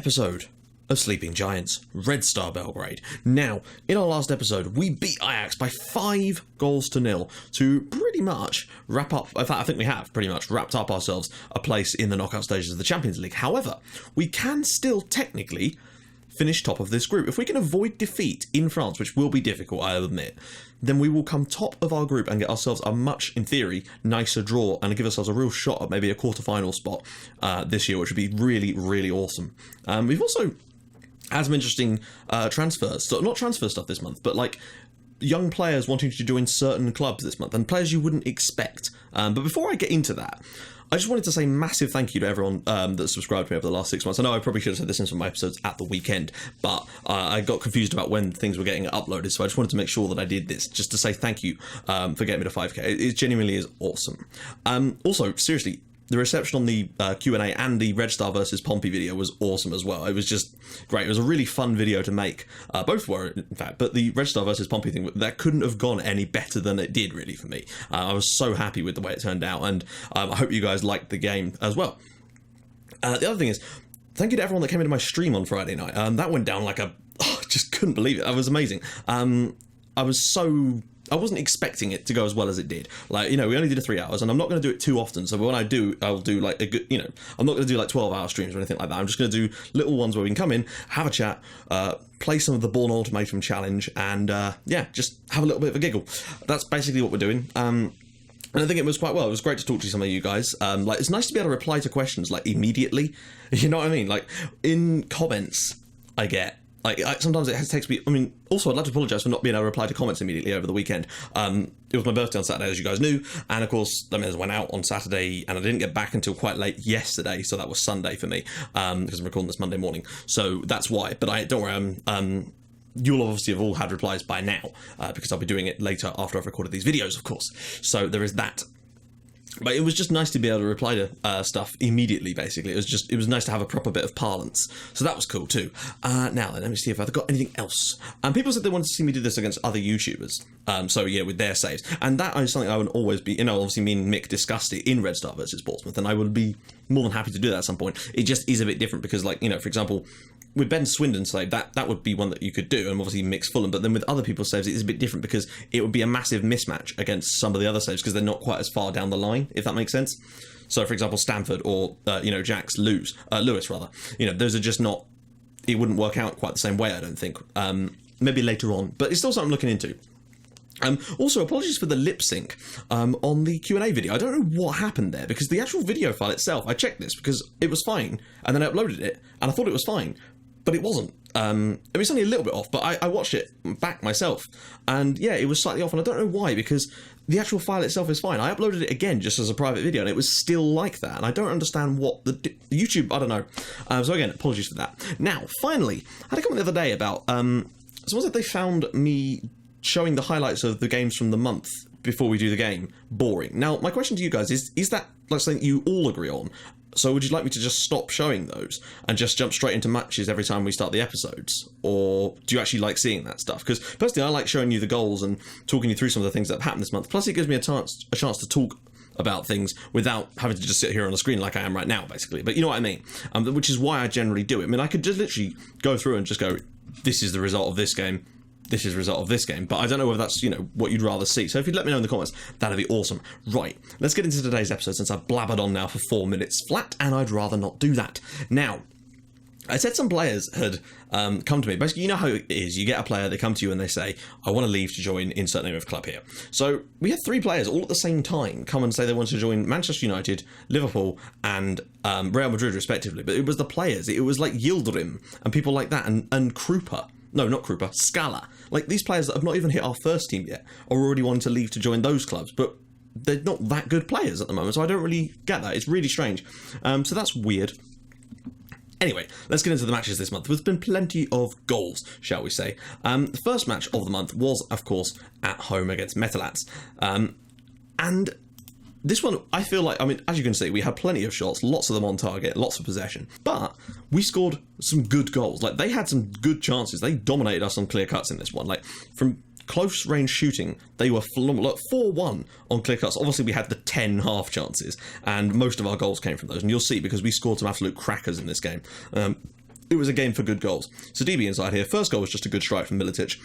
episode of Sleeping Giants, Red Star Belgrade. Now, in our last episode, we beat Ajax by 5 goals to 0 to pretty much wrap up, in fact, I think we have pretty much wrapped up ourselves a place in the knockout stages of the Champions League. However, we can still technically finish top of this group. If we can avoid defeat in France, which will be difficult, I'll admit, then we will come top of our group and get ourselves a much, in theory, nicer draw and give ourselves a real shot at maybe a quarter-final spot this year, which would be really, really awesome. We've also had some interesting transfers, so not transfer stuff this month, but like young players wanting to join certain clubs this month, and players you wouldn't expect. But before I get into that, I just wanted to say massive thank you to everyone that subscribed to me over the last 6 months. I know I probably should have said this in some of my episodes at the weekend, but I got confused about when things were getting uploaded, so I just wanted to make sure that I did this, just to say thank you for getting me to 5k. It genuinely is awesome. Also, seriously, the reception on the Q&A and the Red Star versus Pompey video was awesome as well. It was just great. It was a really fun video to make. Both were, in fact, but the Red Star versus Pompey thing, that couldn't have gone any better than it did, really, for me. I was so happy with the way it turned out, and I hope you guys liked the game as well. The other thing is, thank you to everyone that came into my stream on Friday night. That went down like I just couldn't believe it. It was amazing. I wasn't expecting it to go as well as it did. Like, you know, we only did 3 hours, and I'm not going to do it too often. So when I do, I'll do like a good, you know, I'm not going to do like 12-hour streams or anything like that. I'm just going to do little ones where we can come in, have a chat, play some of the Born Ultimatum challenge, and yeah, just have a little bit of a giggle. That's basically what we're doing. And I think it was quite well. It was great to talk to some of you guys. Like, it's nice to be able to reply to questions like immediately. You know what I mean? Like in comments, I get. Like, sometimes it takes me... I mean, also, I'd like to apologise for not being able to reply to comments immediately over the weekend. It was my birthday on Saturday, as you guys knew, and of course, I went out on Saturday, and I didn't get back until quite late yesterday, so that was Sunday for me, because I'm recording this Monday morning, so that's why. But don't worry, you'll obviously have all had replies by now, because I'll be doing it later after I've recorded these videos, of course. So there is that. But it was just nice to be able to reply to stuff immediately, basically. It was nice to have a proper bit of parlance. So that was cool, too. Now then, let me see if I've got anything else. People said they wanted to see me do this against other YouTubers. So, yeah, with their saves. And that is something I would always be, you know, obviously me and Mick discussed it in Red Star versus Portsmouth, and I would be more than happy to do that at some point. It just is a bit different because, like, you know, for example, with Ben Swindon's save, that would be one that you could do, and obviously Mick's Fulham, but then with other people's saves, it is a bit different because it would be a massive mismatch against some of the other saves because they're not quite as far down the line, if that makes sense. So, for example, Stanford or, you know, Jack's Lewis, rather. You know, those are just not... It wouldn't work out quite the same way, I don't think. Maybe later on, but it's still something I'm looking into. Also, apologies for the lip sync on the Q&A video. I don't know what happened there, because the actual video file itself, I checked this because it was fine, and then I uploaded it, and I thought it was fine, but it wasn't. It was only a little bit off, but I watched it back myself, and yeah, it was slightly off, and I don't know why, because the actual file itself is fine. I uploaded it again just as a private video, and it was still like that, and I don't understand what the YouTube, I don't know. So again, apologies for that. Now, finally, I had a comment the other day about, someone said they found me showing the highlights of the games from the month before we do the game boring. Now, my question to you guys is that like something you all agree on? So would you like me to just stop showing those and just jump straight into matches every time we start the episodes? Or do you actually like seeing that stuff? Because personally, I like showing you the goals and talking you through some of the things that have happened this month. Plus, it gives me a chance to talk about things without having to just sit here on the screen like I am right now, basically. But you know what I mean? Which is why I generally do it. I mean, I could just literally go through and just go, this is the result of this game. This is the result of this game, but I don't know whether that's, you know, what you'd rather see. So if you'd let me know in the comments, that'd be awesome. Right, let's get into today's episode since I've blabbered on now for 4 minutes flat, and I'd rather not do that. Now, I said some players had come to me. Basically, you know how it is. You get a player, they come to you and they say, I want to leave to join insert name of club here. So we had 3 players all at the same time come and say they wanted to join Manchester United, Liverpool, and Real Madrid, respectively. But it was the players. It was like Yildirim and people like that, and Krupa. No, not Krupa, Scala. Like, these players that have not even hit our first team yet are already wanting to leave to join those clubs, but they're not that good players at the moment, so I don't really get that. It's really strange. So that's weird. Anyway, let's get into the matches this month. There's been plenty of goals, shall we say. The first match of the month was, of course, at home against Metallurg. And this one, I feel like, I mean, as you can see, we had plenty of shots, lots of them on target, lots of possession, but we scored some good goals. Like, they had some good chances. They dominated us on clear cuts in this one. Like, from close range shooting, they were phenomenal. Look, 4-1 on clear cuts. Obviously, we had the 10 half chances, and most of our goals came from those. And you'll see, because we scored some absolute crackers in this game. it was a game for good goals. So DB inside here. First goal was just a good strike from Militic.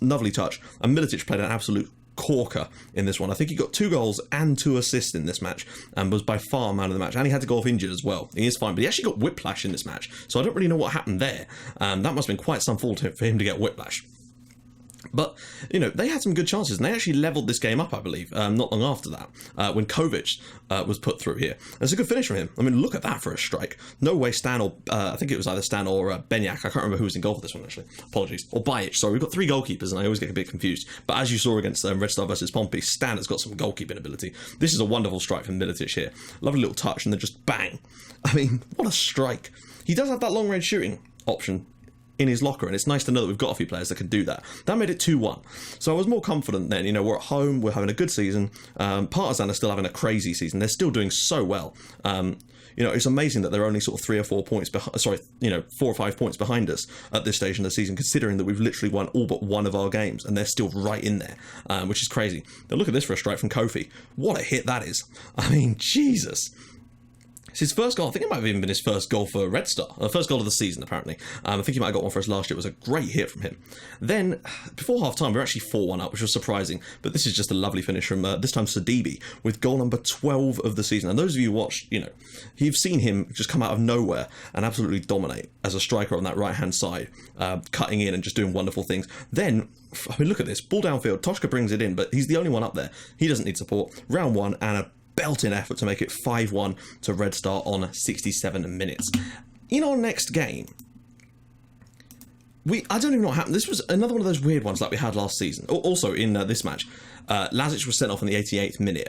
Lovely touch. And Militic played an absolute corker in this one. I think he got 2 goals and 2 assists in this match and was by far man of the match. And he had to go off injured as well. He is fine, but he actually got whiplash in this match. So I don't really know what happened there. That must have been quite some fault for him to get whiplash. But, you know, they had some good chances, and they actually levelled this game up, I believe, not long after that, when Kovic was put through here. And it's a good finish from him. I mean, look at that for a strike. No way Stan or, I think it was either Stan or Benyak, I can't remember who was in goal for this one, actually. Apologies. Or Bajic, sorry. We've got 3 goalkeepers, and I always get a bit confused. But as you saw against Red Star versus Pompey, Stan has got some goalkeeping ability. This is a wonderful strike from Militic here. Lovely little touch, and then just bang. I mean, what a strike. He does have that long-range shooting option in his locker, and it's nice to know that we've got a few players that can do that. That made it 2-1. So I was more confident then. You know, we're at home, we're having a good season. Partizan are still having a crazy season. They're still doing so well. You know, it's amazing that they're only sort of 3 or 4 points behind, 4 or 5 points behind us at this stage in the season, considering that we've literally won all but one of our games, and they're still right in there, which is crazy. Now look at this for a strike from Kofi. What a hit that is. I mean, Jesus. It's his first goal. I think it might have even been his first goal for Red Star. First goal of the season, apparently. I think he might have got one for us last year. It was a great hit from him. Then, before half-time, we were actually 4-1 up, which was surprising. But this is just a lovely finish from, this time, Sidibe, with goal number 12 of the season. And those of you who watched, you know, you've seen him just come out of nowhere and absolutely dominate as a striker on that right-hand side, cutting in and just doing wonderful things. Then, I mean, look at this. Ball downfield. Toshka brings it in, but he's the only one up there. He doesn't need support. Round 1, and a belting effort to make it 5-1 to Red Star on 67 minutes. In our next game, I don't even know what happened. This was another one of those weird ones like we had last season. Also, in this match, Lazic was sent off in the 88th minute.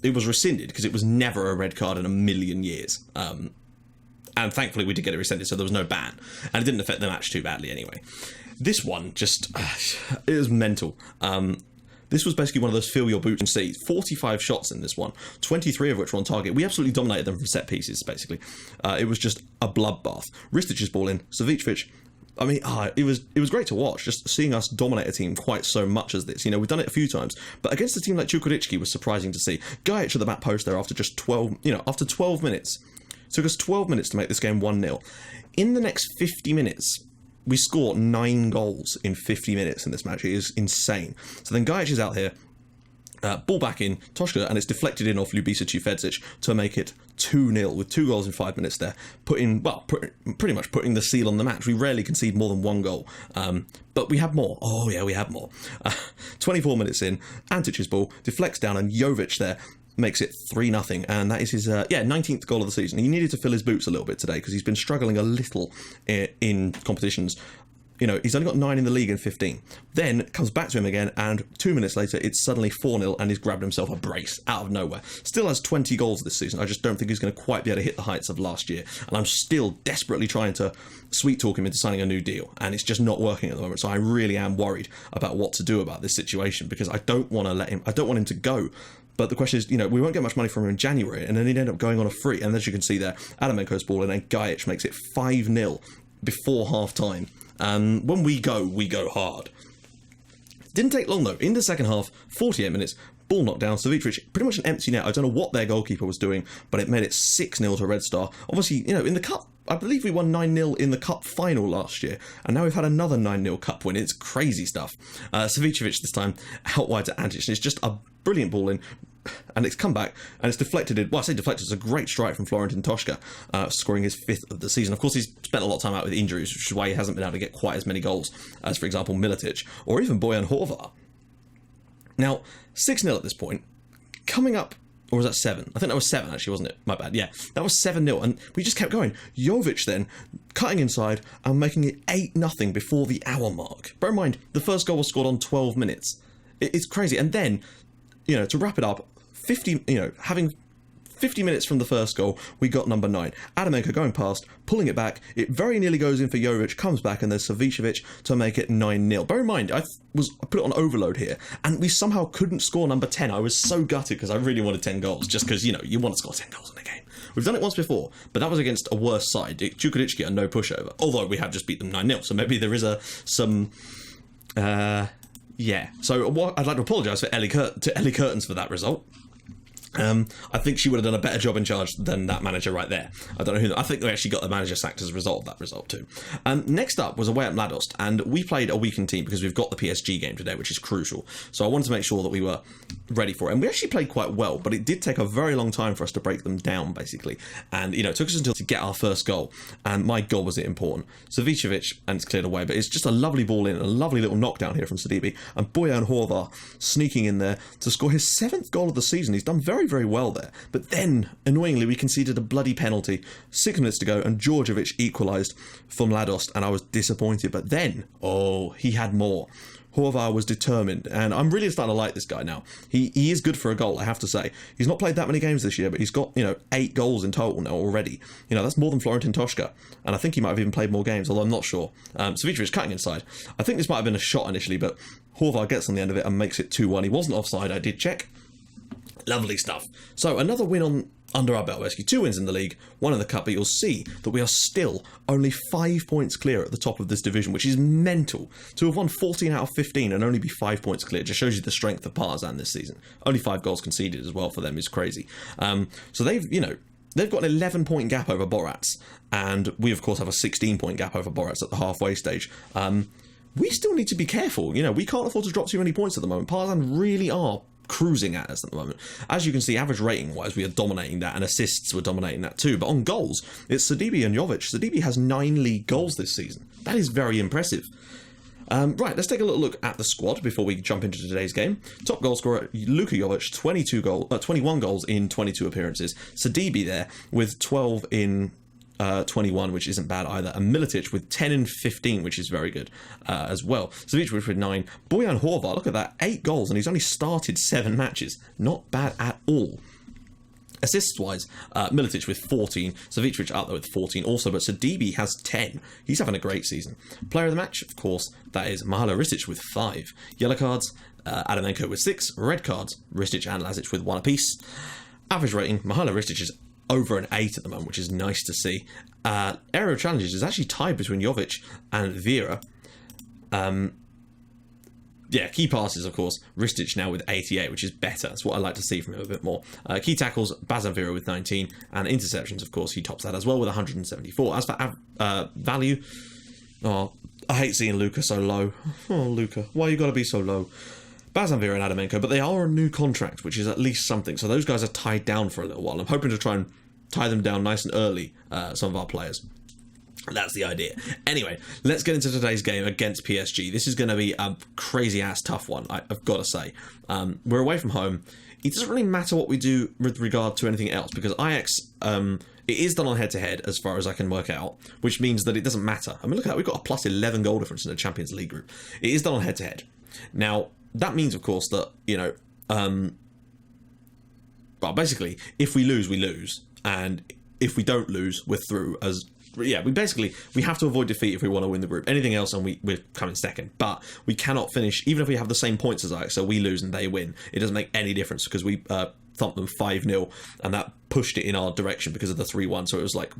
It was rescinded because it was never a red card in a million years. And thankfully, we did get it rescinded, so there was no ban. And it didn't affect the match too badly anyway. This one just, it was mental. This was basically one of those fill your boots and see. 45 shots in this one, 23 of which were on target. We absolutely dominated them from set pieces, basically. It was just a bloodbath. Ristic's ball in, Savicevic. I mean, it was great to watch, just seeing us dominate a team quite so much as this. You know, we've done it a few times, but against a team like Čukarički was surprising to see. Gajic at the back post there after just 12 minutes. It took us 12 minutes to make this game 1-0. In the next 50 minutes, we scored 9 goals in 50 minutes in this match. It is insane. So then Gajic is out here, ball back in, Toshka, and it's deflected in off Ljubisa Čufecic to make it 2-0 with 2 goals in 5 minutes there, pretty much putting the seal on the match. We rarely concede more than 1 goal, but we have more. Oh yeah, we have more. 24 minutes in, Antic's ball deflects down, and Jovic there makes it 3-0, and that is his 19th goal of the season. He needed to fill his boots a little bit today because he's been struggling a little in competitions. You know, he's only got 9 in the league in 15. Then comes back to him again, and 2 minutes later, it's suddenly 4-0, and he's grabbed himself a brace out of nowhere. Still has 20 goals this season. I just don't think he's going to quite be able to hit the heights of last year, and I'm still desperately trying to sweet talk him into signing a new deal, and it's just not working at the moment. So I really am worried about what to do about this situation, because I don't want him to go. But the question is, you know, we won't get much money from him in January, and then he'd end up going on a free. And as you can see there, Adamenko's ball, and then Gajic makes it 5-0 before half-time. When we go hard. Didn't take long, though. In the second half, 48 minutes, ball knocked down. Savicevic, pretty much an empty net. I don't know what their goalkeeper was doing, but it made it 6-0 to Red Star. Obviously, you know, in the Cup, I believe we won 9-0 in the Cup final last year, and now we've had another 9-0 Cup win. It's crazy stuff. Savicevic this time out wide to Antic, and it's just a brilliant ball in, and it's come back, and it's deflected. I say deflected, it's a great strike from Florentin Toshka, scoring his 5th of the season. Of course, he's spent a lot of time out with injuries, which is why he hasn't been able to get quite as many goals as, for example, Militic, or even Bojan Horvat. Now, 6-0 at this point, coming up. Or was that 7? I think that was 7, actually, wasn't it? My bad. Yeah, that was 7-0, and we just kept going. Jovic then, cutting inside and making it 8-0 before the hour mark. Bear in mind, the first goal was scored on 12 minutes. It's crazy. And then, you know, to wrap it up, having 50 minutes from the first goal, we got number 9. Adamenko going past, pulling it back. It very nearly goes in for Jovic, comes back, and there's Savicevic to make it 9-0. Bear in mind, I put it on overload here, and we somehow couldn't score number 10. I was so gutted because I really wanted 10 goals, just because, you know, you want to score 10 goals in a game. We've done it once before, but that was against a worse side. Čukarički and no pushover, although we have just beat them 9-0, so maybe there is some... Yeah. So I'd like to apologise to Ellie Curtains for that result. I think she would have done a better job in charge than that manager right there. I don't know who. I think they actually got the manager sacked as a result of that result too. Next up was away at Mladost, and we played a weakened team because we've got the PSG game today, which is crucial. So I wanted to make sure that we were ready for it, and we actually played quite well. But it did take a very long time for us to break them down, basically. And it took us until to get our first goal. And my goal was important. Savicevic, and it's cleared away, but it's just a lovely ball in, a lovely little knockdown here from Sidibe, and Bojan Horvath sneaking in there to score his 7th goal of the season. He's done very, very well there. But then, annoyingly, we conceded a bloody penalty. 6 minutes to go, and Djordjevic equalised for Mladost, and I was disappointed. But then, he had more. Horvath was determined, and I'm really starting to like this guy now. He is good for a goal, I have to say. He's not played that many games this year, but he's got 8 goals in total now already. That's more than Florentin Toshka, and I think he might have even played more games, although I'm not sure. Savicevic is cutting inside. I think this might have been a shot initially, but Horvath gets on the end of it and makes it 2-1. He wasn't offside, I did check. Lovely stuff. So another win under our belt, basically 2 wins in the league, 1 in the cup, but you'll see that we are still only 5 points clear at the top of this division, which is mental. To have won 14 out of 15 and only be 5 points clear just shows you the strength of Partizan this season. Only 5 goals conceded as well for them is crazy. So they've got an 11-point gap over Borats, and we of course have a 16-point gap over Borats at the halfway stage. We still need to be careful. We can't afford to drop too many points at the moment. Partizan really are cruising at us at the moment. As you can see, average rating wise, we are dominating that, and assists were dominating that too. But on goals, it's Sidibe and Jovic. Sidibe has 9 league goals this season. That is very impressive. Right, let's take a little look at the squad before we jump into today's game. Top goal scorer, Luka Jovic, 21 goals in 22 appearances. Sidibe there with 12 in 21, which isn't bad either, and Miletic with 10 and 15, which is very good as well. Savicevic with 9. Bojan Horvath, look at that, 8 goals, and he's only started 7 matches. Not bad at all. Assists-wise, Miletic with 14, Savicevic out there with 14 also, but Sidibe has 10. He's having a great season. Player of the match, of course, that is Mihailo Ristic with 5. Yellow cards, Adamenko with 6. Red cards, Ristic and Lazic with 1 apiece. Average rating, Mihailo Ristic is over an 8 at the moment, which is nice to see. Area of challenges is actually tied between Jovic and Vera. Key passes, of course, Ristic now with 88, which is better. That's what I like to see from him a bit more. Key tackles, Bazan Vera with 19, and interceptions, of course, he tops that as well with 174. As for value, I hate seeing Luka so low. Oh, Luka, why you gotta be so low? Bazan Vera and Adamenko, but they are on new contract, which is at least something. So those guys are tied down for a little while. I'm hoping to try and tie them down nice and early, some of our players. That's the idea. Anyway, let's get into today's game against PSG. This is going to be a crazy-ass tough one, I've got to say. We're away from home. It doesn't really matter what we do with regard to anything else, because Ajax, it is done on head-to-head as far as I can work out, which means that it doesn't matter. I mean, look at that. We've got a plus 11 goal difference in the Champions League group. It is done on head-to-head. Now, that means, of course, that, basically, if we lose, we lose. And if we don't lose, we're through as... Yeah, we have to avoid defeat if we want to win the group. Anything else, and we're coming second. But we cannot finish, even if we have the same points as Ajax, so we lose and they win. It doesn't make any difference because we thumped them 5-0, and that pushed it in our direction because of the 3-1. So it was like,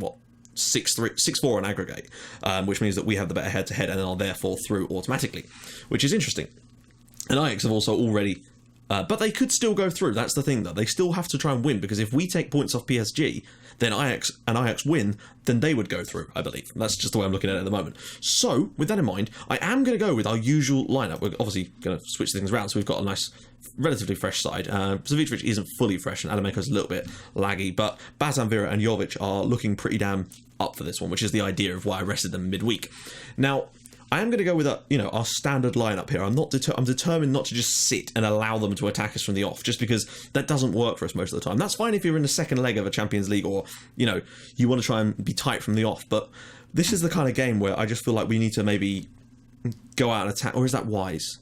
6-4 on aggregate, which means that we have the better head-to-head and are therefore through automatically, which is interesting. And Ajax have also already... but they could still go through. That's the thing, though. They still have to try and win, because if we take points off PSG, then Ajax win, then they would go through, I believe. That's just the way I'm looking at it at the moment. So, with that in mind, I am going to go with our usual lineup. We're obviously going to switch things around, so we've got a nice, relatively fresh side. Savicevic isn't fully fresh, and Adamenko's a little bit laggy, but Bazan Vera and Jovic are looking pretty damn up for this one, which is the idea of why I rested them midweek. Now, I am going to go with our standard lineup here. I'm determined not to just sit and allow them to attack us from the off, just because that doesn't work for us most of the time. That's fine if you're in the second leg of a Champions League, or you want to try and be tight from the off. But this is the kind of game where I just feel like we need to maybe go out and attack. Or is that wise?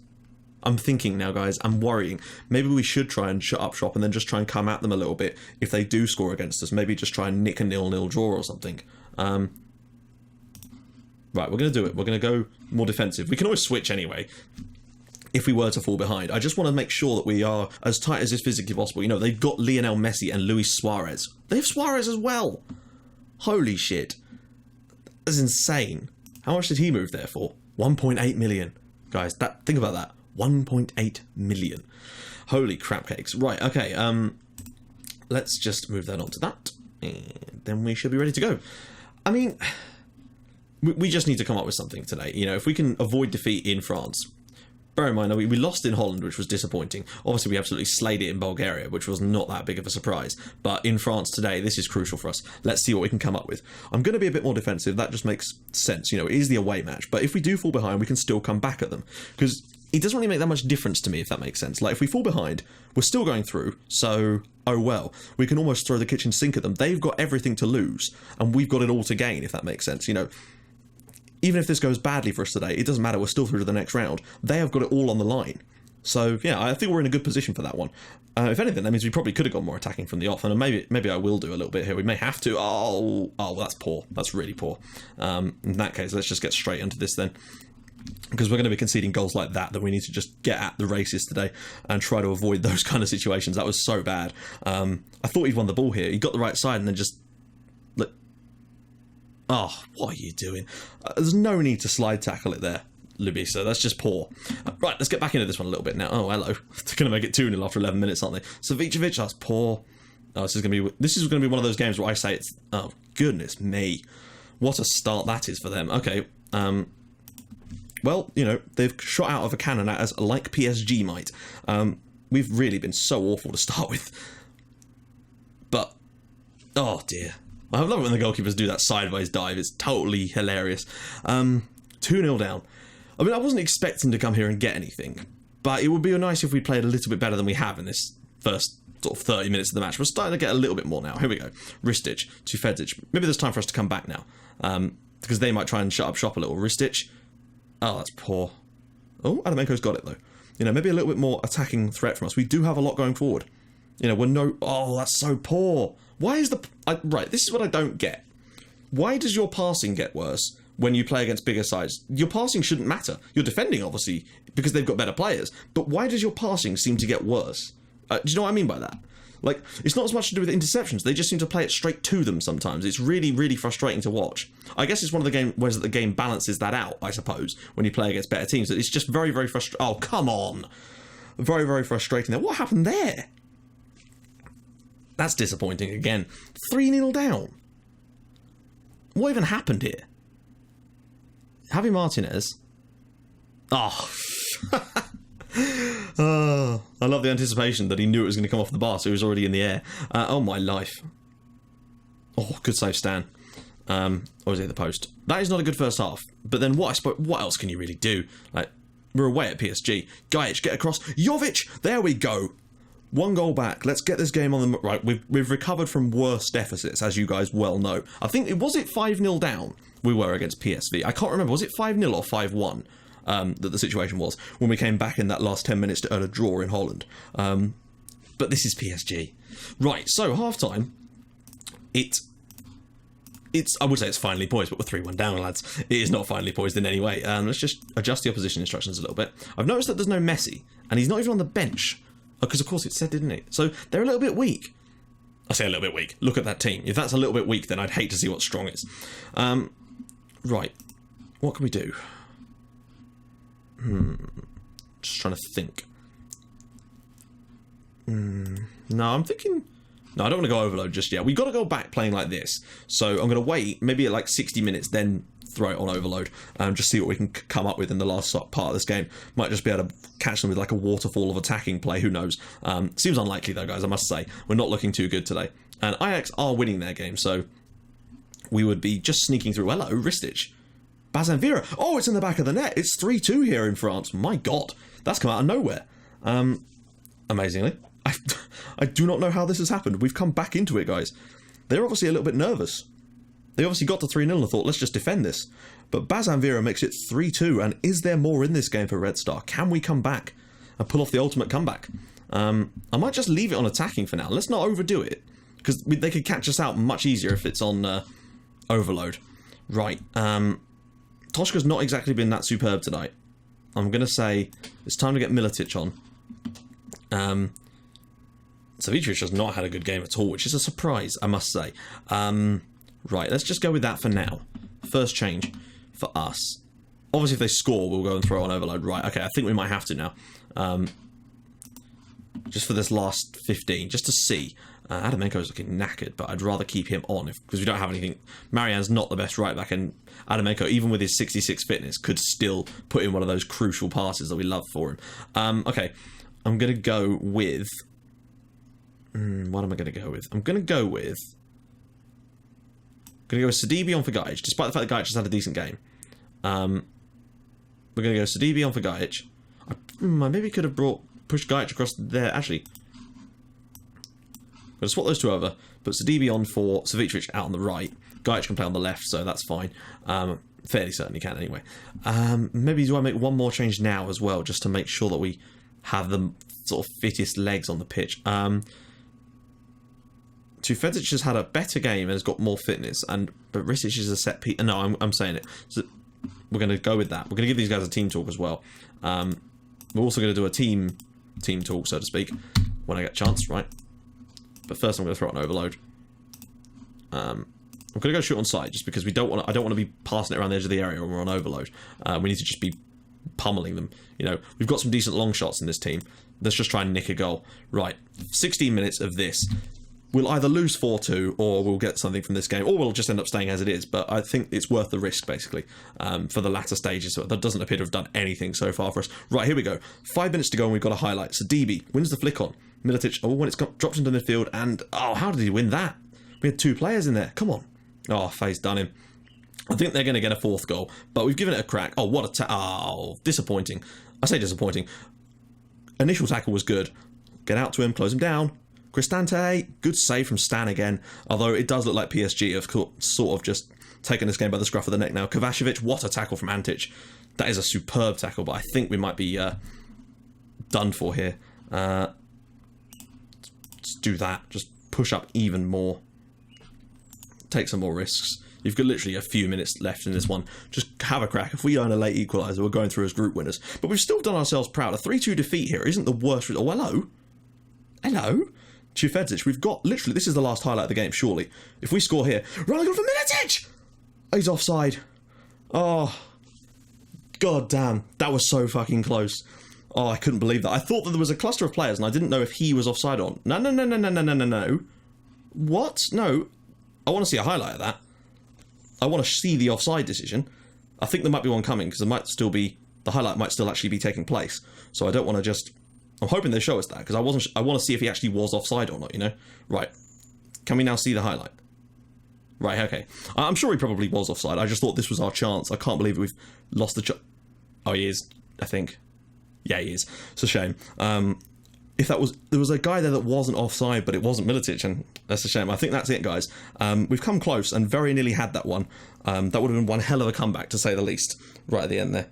I'm thinking now, guys. I'm worrying. Maybe we should try and shut up shop and then just try and come at them a little bit if they do score against us. Maybe just try and nick a 0-0 draw or something. Right, we're going to do it. We're going to go more defensive. We can always switch anyway if we were to fall behind. I just want to make sure that we are as tight as is physically possible. They've got Lionel Messi and Luis Suarez. They have Suarez as well. Holy shit. That's insane. How much did he move there for? 1.8 million. Guys, think about that. 1.8 million. Holy crap cakes. Right, okay. let's just move that on to that, and then we should be ready to go. I mean, we just need to come up with something today. You know, if we can avoid defeat in France. Bear in mind, we lost in Holland, which was disappointing. Obviously, we absolutely slayed it in Bulgaria, which was not that big of a surprise. But in France today, this is crucial for us. Let's see what we can come up with. I'm going to be a bit more defensive. That just makes sense. You know, it is the away match. But if we do fall behind, we can still come back at them. Because it doesn't really make that much difference to me, if that makes sense. Like, if we fall behind, we're still going through. So, oh well. We can almost throw the kitchen sink at them. They've got everything to lose. And we've got it all to gain, if that makes sense. You know, even if this goes badly for us today, it doesn't matter, we're still through to the next round. They have got it all on the line. So, yeah, I think we're in a good position for that one. If anything, that means we probably could have got more attacking from the off, and maybe I will do a little bit here. We may have to. Oh, that's poor. That's really poor. In that case, let's just get straight into this then. Because we're going to be conceding goals like that we need to just get at the races today and try to avoid those kind of situations. That was so bad. I thought he'd won the ball here. He got the right side and then just... Oh, what are you doing? There's no need to slide tackle it there, Lubisa. That's just poor. Right, let's get back into this one a little bit now. Oh, hello. They're going to make it 2-0 after 11 minutes, aren't they? Savicevic, that's poor. Oh, this is going to be one of those games where I say it's... Oh, goodness me. What a start that is for them. Okay, well, you know, they've shot out of a cannon at us like PSG might. We've really been so awful to start with. But, oh dear. I love it when the goalkeepers do that sideways dive. It's totally hilarious. 2-0 down. I mean, I wasn't expecting to come here and get anything, but it would be nice if we played a little bit better than we have in this first sort of 30 minutes of the match. We're starting to get a little bit more now. Here we go. Ristic to Fedic. Maybe there's time for us to come back now, because they might try and shut up shop a little. Ristic. Oh, that's poor. Oh, Adamenko's got it, though. You know, maybe a little bit more attacking threat from us. We do have a lot going forward. You know, we're no... Oh, that's so poor. Why is the... Right, this is what I don't get. Why does your passing get worse when you play against bigger sides? Your passing shouldn't matter. You're defending, obviously, because they've got better players. But why does your passing seem to get worse? Do you know what I mean by that? Like, it's not as much to do with interceptions. They just seem to play it straight to them sometimes. It's really, really frustrating to watch. I guess it's one of the ways that the game balances that out, I suppose, when you play against better teams. It's just very, very frustrating. Oh, come on. Very, very frustrating there. What happened there? That's disappointing again. 3-0 down. What even happened here? Javi Martinez. Oh. Oh, I love the anticipation that he knew it was going to come off the bar, so he was already in the air. Oh my life. Oh, good save, Stan. Or was it the post? That is not a good first half. But then what else can you really do? Like, we're away at PSG. Gajic, get across. Jovic, there we go. 1 goal back. Let's get this game on the... Right, we've recovered from worse deficits, as you guys well know. I think... Was it 5-0 down we were against PSV? I can't remember. Was it 5-0 or 5-1 that the situation was when we came back in that last 10 minutes to earn a draw in Holland? But this is PSG. Right, so half-time. It's... I would say it's finally poised, but we're 3-1 down, lads. It is not finally poised in any way. Let's just adjust the opposition instructions a little bit. I've noticed that there's no Messi, and he's not even on the bench. Because, of course, it said, didn't it? So they're a little bit weak. I say a little bit weak. Look at that team. If that's a little bit weak, then I'd hate to see what strong is. Right. What can we do? Just trying to think. No, I'm thinking... No, I don't want to go overload just yet. We've got to go back playing like this. So I'm going to wait, maybe at like 60 minutes, then throw it on overload and just see what we can come up with in the last part of this game. Might just be able to catch them with like a waterfall of attacking play, who knows. Seems unlikely though, guys, I must say. We're not looking too good today. And Ajax are winning their game, so we would be just sneaking through. Hello, Ristic. Bazin Vera. Oh, it's in the back of the net. It's 3-2 here in France. My God, that's come out of nowhere. Amazingly. I do not know how this has happened. We've come back into it, guys. They're obviously a little bit nervous. They obviously got to 3-0 and thought, let's just defend this. But Bazin Vera makes it 3-2, and is there more in this game for Red Star? Can we come back and pull off the ultimate comeback? I might just leave it on attacking for now. Let's not overdo it, because they could catch us out much easier if it's on overload. Right. Toshka's not exactly been that superb tonight. I'm going to say it's time to get Miletic on. Savicevic has not had a good game at all, which is a surprise, I must say. Right, let's just go with that for now. First change for us. Obviously, if they score, we'll go and throw on overload. Right, okay, I think we might have to now. Just for this last 15, just to see. Adamenko's looking knackered, but I'd rather keep him on because we don't have anything. Marianne's not the best right back, and Adamenko, even with his 66 fitness, could still put in one of those crucial passes that we love for him. Okay, I'm going to go with... what am I going to go with? I'm going to go with Sidibe on for Gajic, despite the fact that Gajic has had a decent game. We're going to go Sidibe on for Gajic. I maybe could have pushed Gajic across there. Actually, I'm going to swap those two over. Put Sidibe on for Savicevic out on the right. Gajic can play on the left, so that's fine. Fairly certain he can anyway. Maybe do I make one more change now as well, just to make sure that we have the sort of fittest legs on the pitch. Tufedzic has had a better game and has got more fitness, but Risic is a set piece. No, I'm saying it. So we're going to go with that. We're going to give these guys a team talk as well. We're also going to do a team talk, so to speak, when I get a chance, right? But first, I'm going to throw it on overload. I'm going to go shoot on side just because I don't want to be passing it around the edge of the area when we're on overload. We need to just be pummeling them. You know, we've got some decent long shots in this team. Let's just try and nick a goal. Right, 16 minutes of this. We'll either lose 4-2 or we'll get something from this game, or we'll just end up staying as it is. But I think it's worth the risk, basically, for the latter stages. So that doesn't appear to have done anything so far for us. Right, here we go. 5 minutes to go and we've got a highlight. Sidibe wins the flick on. Miletic, when it's dropped into midfield, and how did he win that? We had 2 players in there. Come on. Oh, Faye's done him. I think they're going to get a 4th goal, but we've given it a crack. Oh, what a disappointing. I say disappointing. Initial tackle was good. Get out to him, close him down. Cristante, good save from Stan again, although it does look like PSG have sort of just taken this game by the scruff of the neck now. Kovacevic, what a tackle from Antic. That is a superb tackle, but I think we might be done for here. Let's do that. Just push up even more. Take some more risks. You've got literally a few minutes left in this one. Just have a crack. If we earn a late equaliser, we're going through as group winners. But we've still done ourselves proud. A 3-2 defeat here isn't the worst. Oh, hello. Hello. Tufedzic, we've got, literally, this is the last highlight of the game, surely. If we score here, run for Miletic! He's offside. Oh, god damn, that was so fucking close. Oh, I couldn't believe that. I thought that there was a cluster of players and I didn't know if he was offside on. No. What? No. I want to see a highlight of that. I want to see the offside decision. I think there might be one coming because there might still be, the highlight might still actually be taking place. So I don't want to just... I'm hoping they show us that, because I want to see if he actually was offside or not, you know? Right. Can we now see the highlight? Right, okay. I'm sure he probably was offside. I just thought this was our chance. I can't believe we've lost the Oh, he is, I think. Yeah, he is. It's a shame. If that was... There was a guy there that wasn't offside, but it wasn't Miletic, and that's a shame. I think that's it, guys. We've come close and very nearly had that one. That would have been one hell of a comeback, to say the least. Right at the end there.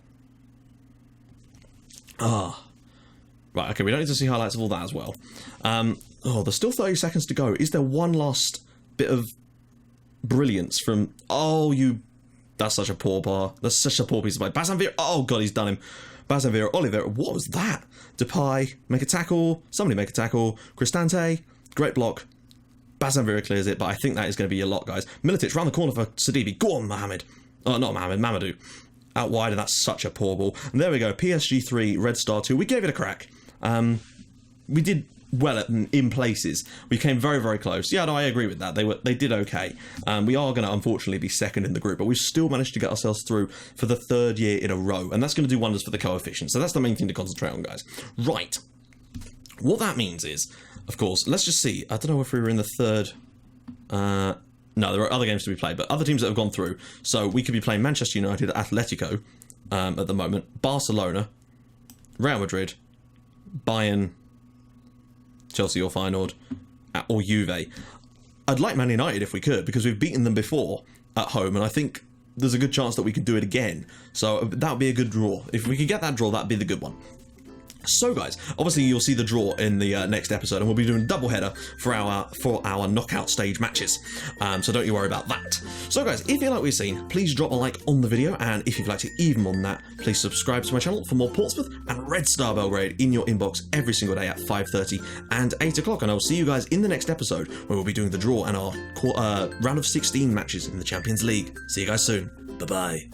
Right, okay, we don't need to see highlights of all that as well. There's still 30 seconds to go. Is there one last bit of brilliance from... That's such a poor bar. That's such a poor piece of play. Bazanvira... Oh, God, he's done him. Bazanvira, Oliveira, what was that? Depay, make a tackle. Somebody make a tackle. Cristante, great block. Bazanvira clears it, but I think that is going to be a lot, guys. Miletic, round the corner for Sidibe. Go on, Mohamed. Oh, not Mohamed, Mamadou. Out wide, and that's such a poor ball. And there we go, PSG 3, Red Star 2. We gave it a crack. We did well in places. We came very, very close. Yeah, no, I agree with that. They did okay. We are going to unfortunately be second in the group, but we've still managed to get ourselves through for the 3rd year in a row, and that's going to do wonders for the coefficient. So that's the main thing to concentrate on, guys. Right. What that means is, of course, let's just see. I don't know if we were in the 3rd. No, there are other games to be played, but other teams that have gone through. So we could be playing Manchester United, Atletico at the moment, Barcelona, Real Madrid, Bayern, Chelsea or Feyenoord, or Juve. I'd like Man United if we could, because we've beaten them before at home, and I think there's a good chance that we could do it again. So that would be a good draw. If we could get that draw, that'd be the good one. So guys, obviously you'll see the draw in the next episode, and we'll be doing a double header for our knockout stage matches, so don't you worry about that. So guys, if you like what you've seen, please drop a like on the video, and if you'd like to even more than that, please subscribe to my channel for more Portsmouth and Red Star Belgrade in your inbox every single day at 5:30 and 8 o'clock, and I'll see you guys in the next episode where we'll be doing the draw and our round of 16 matches in the Champions League. See you guys soon. Bye bye.